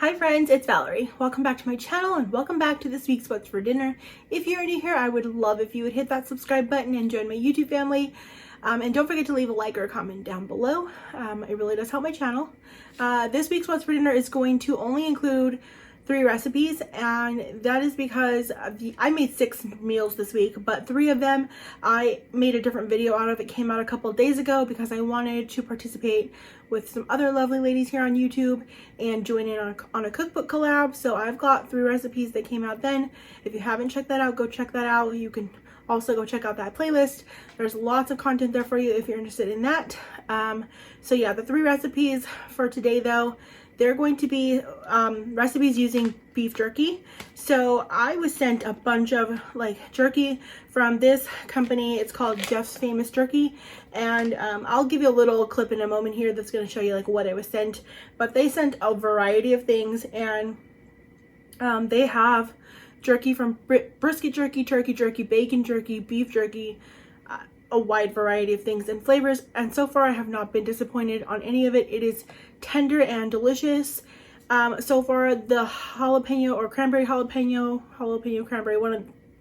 Hi friends, it's Valerie. Welcome back to my channel and welcome back to this week's What's for Dinner. If you're already here, I would love if you would hit that subscribe button and join my YouTube family. And don't forget to leave a like or a comment down below. It really does help my channel. This week's What's for Dinner is going to only include 3 recipes, and that is because I made 6 meals this week, but 3 of them I made a different video out of. It came out a couple of days ago because I wanted to participate with some other lovely ladies here on YouTube and join in on a cookbook collab. So I've got 3 recipes that came out then. If you haven't checked that out, go check that out. You can also go check out that playlist. There's lots of content there for you if you're interested in that. So yeah, the 3 recipes for today though, they're going to be recipes using beef jerky. So I was sent a bunch of jerky from this company. It's called Jeff's Famous Jerky, and I'll give you a little clip in a moment here that's going to show you what I was sent. But they sent a variety of things, and they have jerky from brisket jerky, turkey jerky, bacon jerky, beef jerky, a wide variety of things and flavors, and so far I have not been disappointed on any of it. It is tender and delicious. So far the jalapeno or cranberry jalapeno cranberry,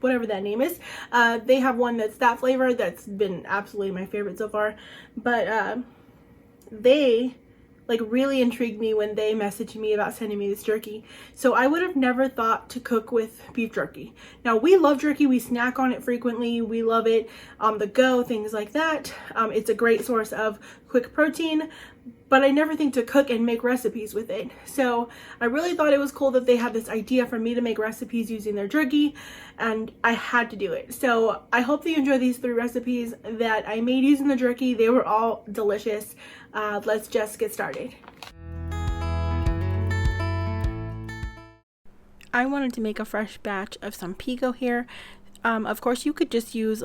whatever that name is, they have one that's that flavor that's been absolutely my favorite so far. But they really intrigued me when they messaged me about sending me this jerky. So I would have never thought to cook with beef jerky. Now, we love jerky. We snack on it frequently. We love it on the go, things like that. It's a great source of quick protein, but I never think to cook and make recipes with it. So I really thought it was cool that they had this idea for me to make recipes using their jerky, and I had to do it. So I hope that you enjoy these 3 recipes that I made using the jerky. They were all delicious. Let's just get started. I wanted to make a fresh batch of some pico here. Of course, you could just use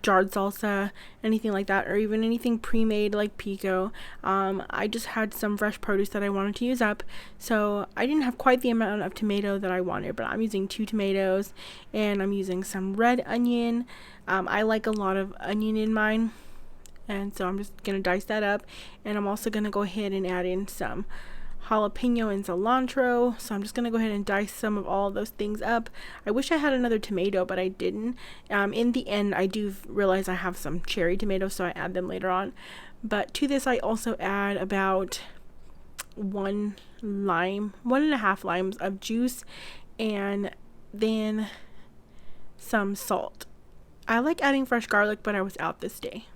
jarred salsa, anything like that, or even anything pre-made like pico. I just had some fresh produce that I wanted to use up, so I didn't have quite the amount of tomato that I wanted, but I'm using 2 tomatoes, and I'm using some red onion. I like a lot of onion in mine, and so I'm just gonna dice that up, and I'm also gonna go ahead and add in some jalapeno and cilantro. So I'm just gonna go ahead and dice some of all of those things up. I wish I had another tomato, but I didn't. In the end, I do realize I have some cherry tomatoes, so I add them later on. But to this, I also add about 1.5 limes of juice, and then some salt. I like adding fresh garlic, but I was out this day.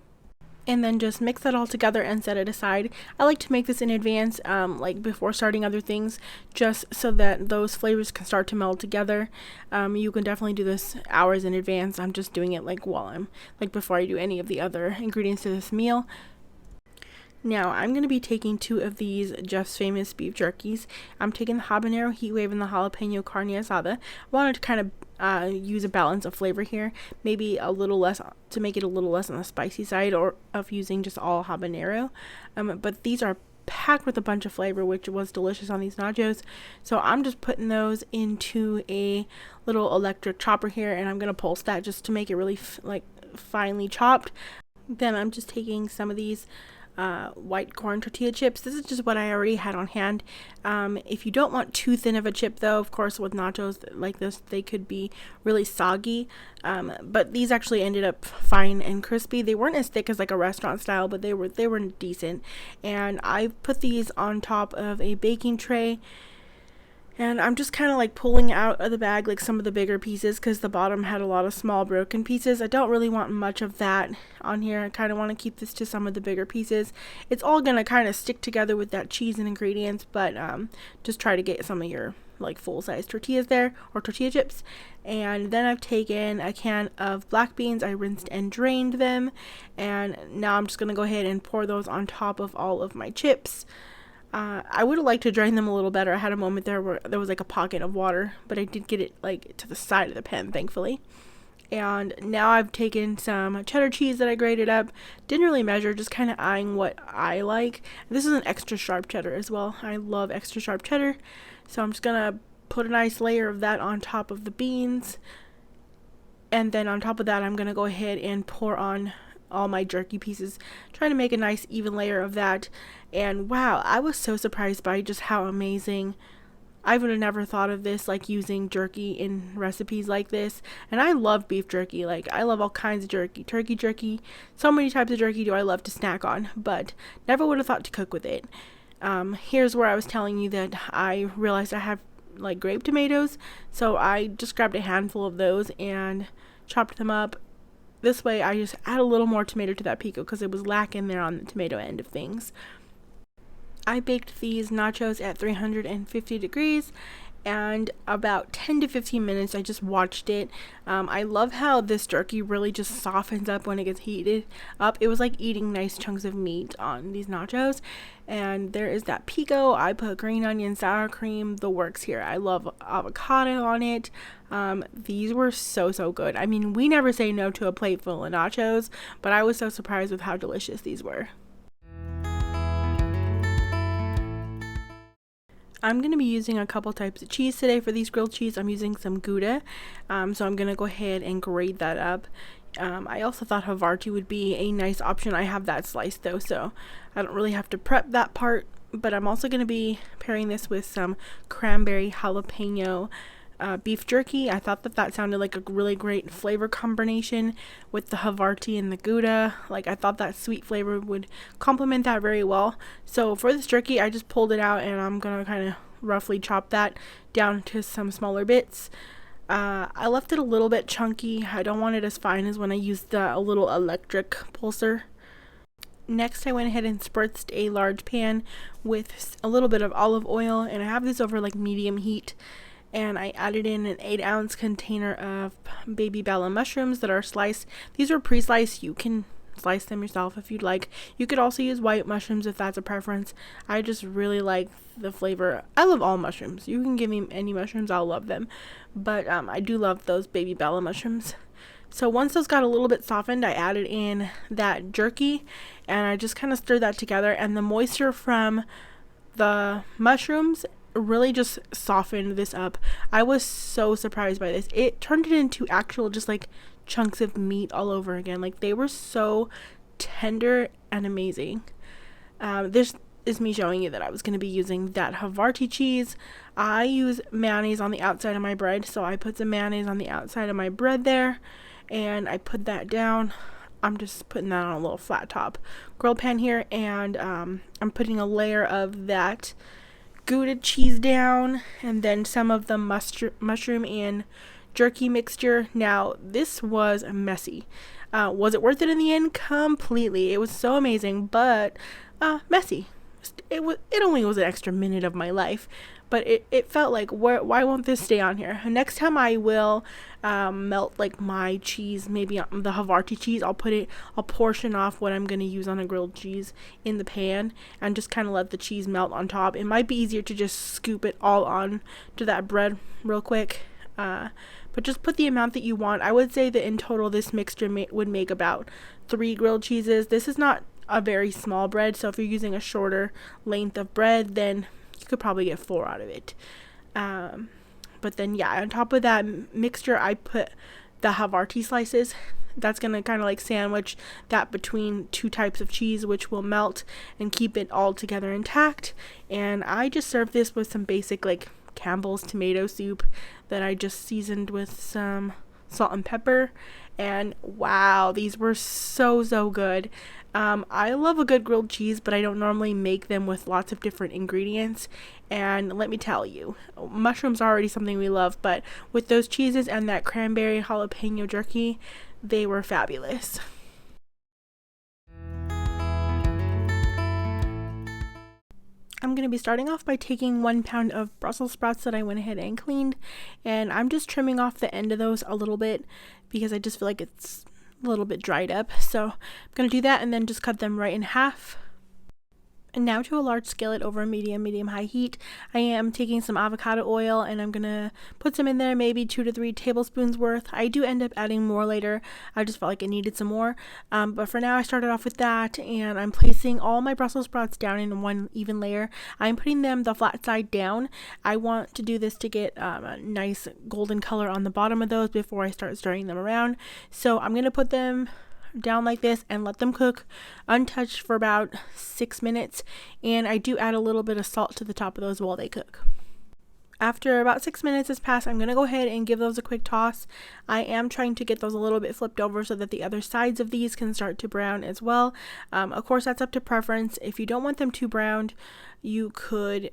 And then just mix that all together and set it aside. I like to make this in advance, before starting other things, just so that those flavors can start to meld together. You can definitely do this hours in advance. I'm just doing it while I'm before I do any of the other ingredients to this meal. Now, I'm going to be taking 2 of these Jeff's Famous beef jerkies. I'm taking the habanero heat wave and the jalapeno carne asada. I wanted to kind of use a balance of flavor here, maybe a little less, to make it a little less on the spicy side, or of using just all habanero. But these are packed with a bunch of flavor, which was delicious on these nachos. So I'm just putting those into a little electric chopper here, and I'm going to pulse that just to make it really finely chopped. Then I'm just taking some of these white corn tortilla chips. This is just what I already had on hand. If you don't want too thin of a chip though, of course with nachos like this, they could be really soggy, but these actually ended up fine and crispy. They weren't as thick as a restaurant style, but they were decent. And I put these on top of a baking tray, and I'm just kind of pulling out of the bag some of the bigger pieces, because the bottom had a lot of small broken pieces. I don't really want much of that on here. I kind of want to keep this to some of the bigger pieces. It's all going to kind of stick together with that cheese and ingredients, but just try to get some of your full-size tortillas there, or tortilla chips. And then I've taken a can of black beans. I rinsed and drained them, and now I'm just going to go ahead and pour those on top of all of my chips. I would have liked to drain them a little better. I had a moment there where there was a pocket of water, but I did get it to the side of the pan, thankfully. And now I've taken some cheddar cheese that I grated up. Didn't really measure, just kind of eyeing what I like. This is an extra sharp cheddar as well. I love extra sharp cheddar. So I'm just gonna put a nice layer of that on top of the beans. And then on top of that, I'm gonna go ahead and pour on all my jerky pieces, trying to make a nice even layer of that. And wow, I was so surprised by just how amazing I would have never thought of this, like using jerky in recipes like this. And I love beef jerky. Like, I love all kinds of jerky. Turkey jerky. So many types of jerky do I love to snack on, but never would have thought to cook with it. Here's where I was telling you that I realized I have like grape tomatoes. So I just grabbed a handful of those and chopped them up. This way I just add a little more tomato to that pico because it was lacking there on the tomato end of things. I baked these nachos at 350 degrees, and about 10 to 15 minutes I just watched it. I love how this jerky really just softens up when it gets heated up. It was like eating nice chunks of meat on these nachos. And there is that pico. I put green onion, sour cream, the works here. I love avocado on it. These were so good. I mean, we never say no to a plate full of nachos, but I was so surprised with how delicious these were. I'm going to be using a couple types of cheese today for these grilled cheese. I'm using some Gouda, so I'm going to go ahead and grate that up. I also thought Havarti would be a nice option. I have that sliced though, so I don't really have to prep that part. But I'm also going to be pairing this with some cranberry jalapeno beef jerky. I thought that sounded like a really great flavor combination with the Havarti and the Gouda. Like, I thought that sweet flavor would complement that very well. So for this jerky, I just pulled it out and I'm gonna kind of roughly chop that down to some smaller bits. I left it a little bit chunky. I don't want it as fine as when I used a little electric pulser. Next, I went ahead and spritzed a large pan with a little bit of olive oil, and I have this over like medium heat. And I added in an 8-ounce container of baby bella mushrooms that are sliced. These are pre-sliced. You can slice them yourself if you'd like. You could also use white mushrooms if that's a preference. I just really like the flavor. I love all mushrooms. You can give me any mushrooms, I'll love them. But I do love those baby bella mushrooms. So once those got a little bit softened, I added in that jerky and I just kind of stirred that together, and the moisture from the mushrooms really just softened this up. I was so surprised by this. It turned it into actual just like chunks of meat all over again. Like, they were so tender and amazing. This is me showing you that I was going to be using that Havarti cheese. I use mayonnaise on the outside of my bread, so I put some mayonnaise on the outside of my bread there and I put that down. I'm just putting that on a little flat top grill pan here, and I'm putting a layer of that Gouda cheese down, and then some of the mushroom and jerky mixture. Now, this was messy. Was it worth it in the end? Completely. It was so amazing, but messy. It only was an extra minute of my life, but it felt like, why won't this stay on here? Next time I will melt like my cheese, maybe the Havarti cheese. I'll portion off what I'm going to use on a grilled cheese in the pan and just kind of let the cheese melt on top. It might be easier to just scoop it all on to that bread real quick, but just put the amount that you want. I would say that in total this mixture would make about 3 grilled cheeses. This is not a very small bread, so if you're using a shorter length of bread, then you could probably get 4 out of it. But then, yeah, on top of that mixture, I put the Havarti slices. That's going to kind of like sandwich that between 2 types of cheese, which will melt and keep it all together intact. And I just served this with some basic like Campbell's tomato soup that I just seasoned with some salt and pepper. And wow, these were so good. I love a good grilled cheese, but I don't normally make them with lots of different ingredients. And let me tell you, mushrooms are already something we love, but with those cheeses and that cranberry jalapeno jerky, they were fabulous. I'm going to be starting off by taking 1 pound of Brussels sprouts that I went ahead and cleaned, and I'm just trimming off the end of those a little bit because I just feel like it's a little bit dried up. So I'm going to do that and then just cut them right in half. And now to a large skillet over medium-high heat, I am taking some avocado oil and I'm going to put some in there, maybe 2 to 3 tablespoons worth. I do end up adding more later. I just felt like it needed some more. But for now, I started off with that, and I'm placing all my Brussels sprouts down in one even layer. I'm putting them the flat side down. I want to do this to get a nice golden color on the bottom of those before I start stirring them around. So I'm going to put them down like this and let them cook untouched for about 6 minutes, and I do add a little bit of salt to the top of those while they cook. After about 6 minutes has passed, I'm going to go ahead and give those a quick toss. I am trying to get those a little bit flipped over so that the other sides of these can start to brown as well. Of course, that's up to preference. If you don't want them too browned, you could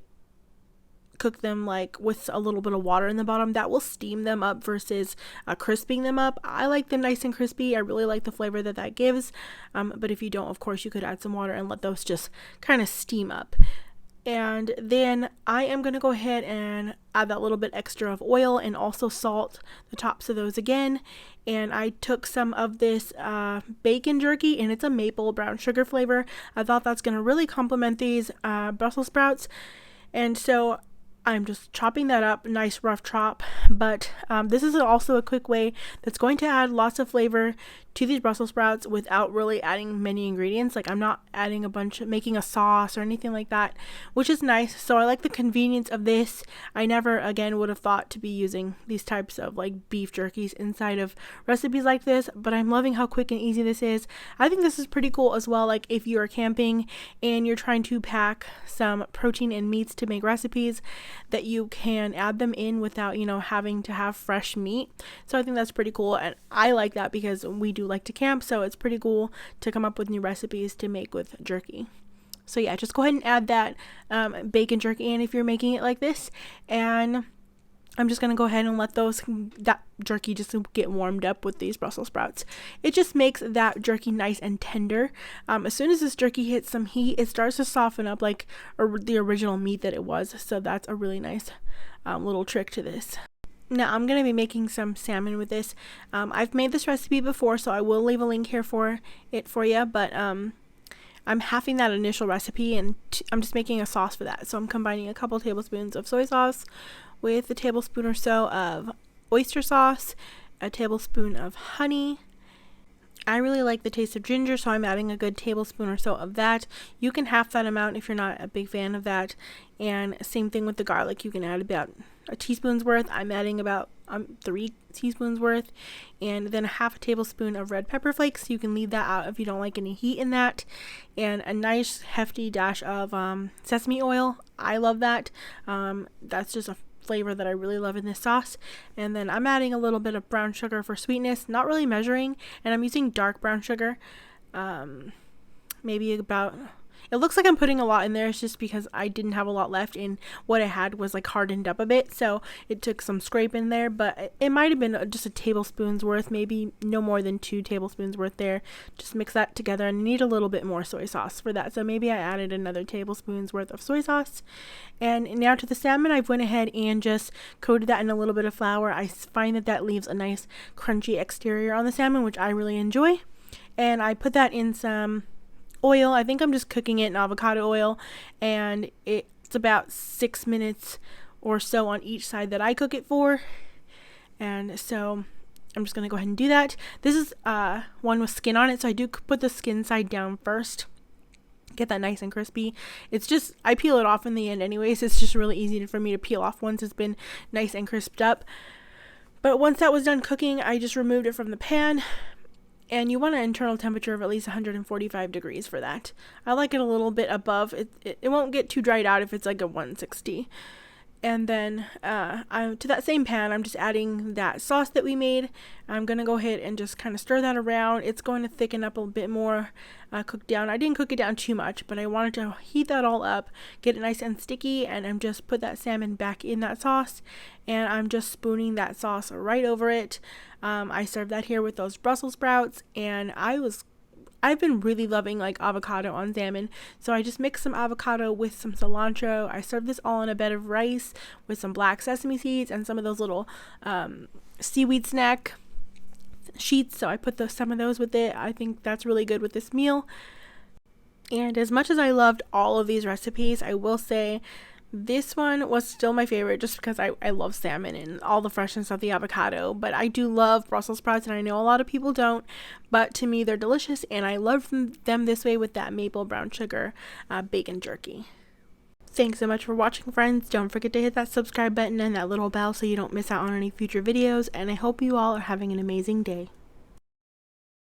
cook them like with a little bit of water in the bottom. That will steam them up versus crisping them up. I like them nice and crispy. I really like the flavor that that gives. But if you don't, of course, you could add some water and let those just kind of steam up. And then I am going to go ahead and add that little bit extra of oil and also salt the tops of those again. And I took some of this bacon jerky, and it's a maple brown sugar flavor. I thought that's going to really complement these Brussels sprouts. And so I'm just chopping that up, nice rough chop, but this is also a quick way that's going to add lots of flavor to these Brussels sprouts without really adding many ingredients. Like I'm not adding making a sauce or anything like that, which is nice. So I like the convenience of this. I never again would have thought to be using these types of like beef jerkies inside of recipes like this, but I'm loving how quick and easy this is. I think this is pretty cool as well. Like if you are camping and you're trying to pack some protein and meats to make recipes, that you can add them in without, having to have fresh meat. So I think that's pretty cool, and I like that because we do like to camp, so it's pretty cool to come up with new recipes to make with jerky. So yeah, just go ahead and add that bacon jerky in if you're making it like this, and I'm just going to go ahead and let that jerky just get warmed up with these Brussels sprouts. It just makes that jerky nice and tender. As soon as this jerky hits some heat, it starts to soften up like the original meat that it was. So that's a really nice little trick to this. Now I'm going to be making some salmon with this. I've made this recipe before, so I will leave a link here for it for you, but I'm halving that initial recipe, and I'm just making a sauce for that. So I'm combining a couple tablespoons of soy sauce with a tablespoon or so of oyster sauce, a tablespoon of honey. I really like the taste of ginger, so I'm adding a good tablespoon or so of that. You can half that amount if you're not a big fan of that. And same thing with the garlic. You can add about a teaspoon's worth. I'm adding about 3 teaspoons worth. And then a half a tablespoon of red pepper flakes. You can leave that out if you don't like any heat in that. And a nice hefty dash of sesame oil. I love that. That's just a flavor that I really love in this sauce. And then I'm adding a little bit of brown sugar for sweetness, not really measuring, and I'm using dark brown sugar. Maybe about, it looks like I'm putting a lot in there. It's just because I didn't have a lot left, and what I had was like hardened up a bit, so it took some scrape in there, but it might have been just a tablespoon's worth, maybe no more than 2 tablespoons worth there. Just mix that together, and I need a little bit more soy sauce for that, so maybe I added another tablespoon's worth of soy sauce. And now to the salmon, I've went ahead and just coated that in a little bit of flour. I find that leaves a nice crunchy exterior on the salmon, which I really enjoy. And I put that in some oil. I think I'm just cooking it in avocado oil, and it's about 6 minutes or so on each side that I cook it for. And so I'm just going to go ahead and do that. This is one with skin on it, so I do put the skin side down first. Get that nice and crispy. It's just, I peel it off in the end anyways. It's just really easy for me to peel off once it's been nice and crisped up. But once that was done cooking, I just removed it from the pan. And you want an internal temperature of at least 145 degrees for that. I like it a little bit above. It won't get too dried out if it's like a 160. And then to that same pan, I'm just adding that sauce that we made. I'm going to go ahead and just kind of stir that around. It's going to thicken up a bit more, cook down. I didn't cook it down too much, but I wanted to heat that all up, get it nice and sticky, and I'm just put that salmon back in that sauce, and I'm just spooning that sauce right over it. I served that here with those Brussels sprouts, and I've been really loving like avocado on salmon, so I just mixed some avocado with some cilantro. I served this all on a bed of rice with some black sesame seeds and some of those little seaweed snack sheets, so I put some of those with it. I think that's really good with this meal. And as much as I loved all of these recipes, I will say this one was still my favorite just because I love salmon and all the freshness of the avocado. But I do love Brussels sprouts, and I know a lot of people don't. But to me, they're delicious, and I love them this way with that maple brown sugar bacon jerky. Thanks so much for watching, friends. Don't forget to hit that subscribe button and that little bell so you don't miss out on any future videos. And I hope you all are having an amazing day.